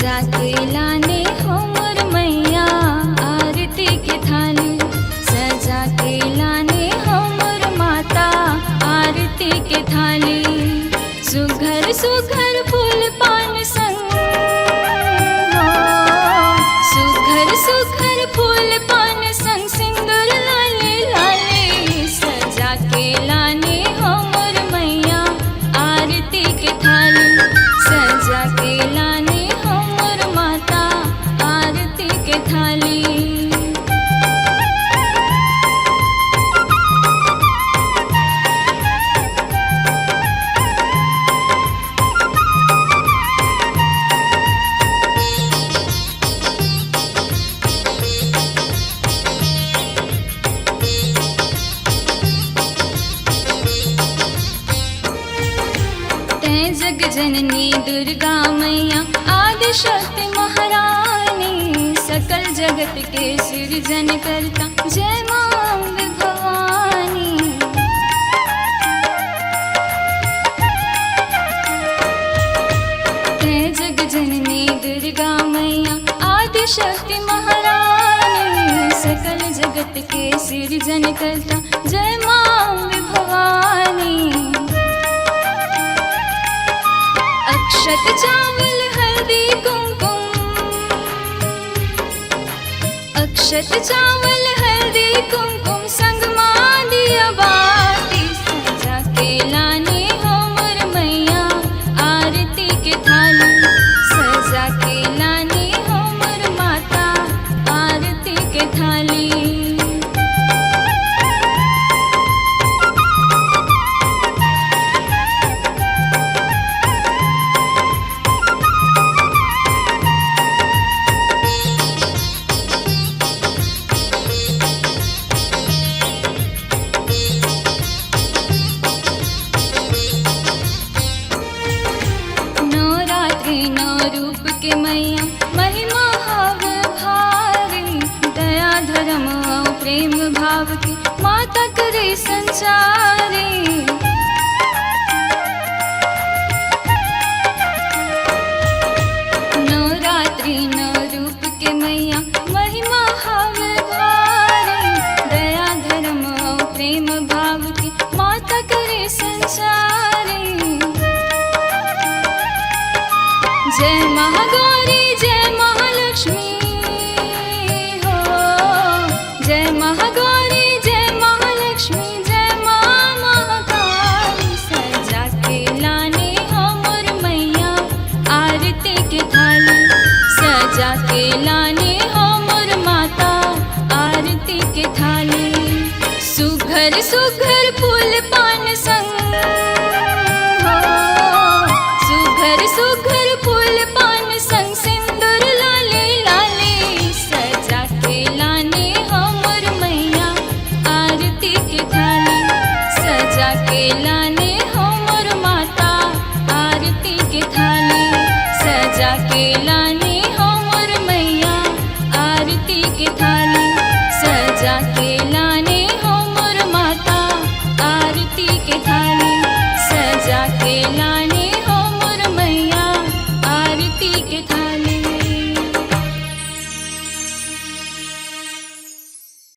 सजा के लाने हो मोर मैया आरती के थाली, सजा के लाने हो मोर माता आरती के थाली। सुघर सुघर फूल पान संग हो, सुघर सुघर फूल पान संग सिंदूर लाले लाले, सजा के लाने हो मोर मैया आरती के थाली, सजा के लाने हो मोर माता आरती के थाली। जग जननी दुर्गा मैया आदि शक्ति महारानी, सकल जगत के सृजन करता जय मां अम्बे भवानी। जग जननी दुर्गा मैया आदि शक्ति महारानी, सकल जगत के सृजन करता जय मां अम्बे भवानी। अक्षत चावल हल्दी कुमकुम, अक्षत चावल हल्दी कुमकुम संग मां दिया बाती, सजा के लाने हो मोर मैया आरती के थाली, सजा के लाने हो मोर माता आरती के थाली। नौ रूप के मैया महिमा हव भारी, दया धर्म और प्रेम भाव की माता करे संचारी। नवरात्रि नौ रूप के मैया महिमा हव भारी, दया धर्म और प्रेम भाव की माता करे संचारी। जय महागौरी जय महालक्ष्मी हो, जय महागौरी जय महालक्ष्मी जय मां महाकाली, सजा के लाने हो मोर मैया आरती के थाली, सजा के लाने हो मोर माता आरती के थाली। सुघर सुघर फूल पान संग हो, सुघर सुघर फूल पान संग सिंदूर लाले लाले, सजा के लाने हो मोर मैया आरती के थाली, सजा के लाने हो मोर माता आरती के थाली, सजा के लाने हो मोर मैया आरती के थाली, सजा के लाने हो मोर माता आरती के थाली, सजा के लाने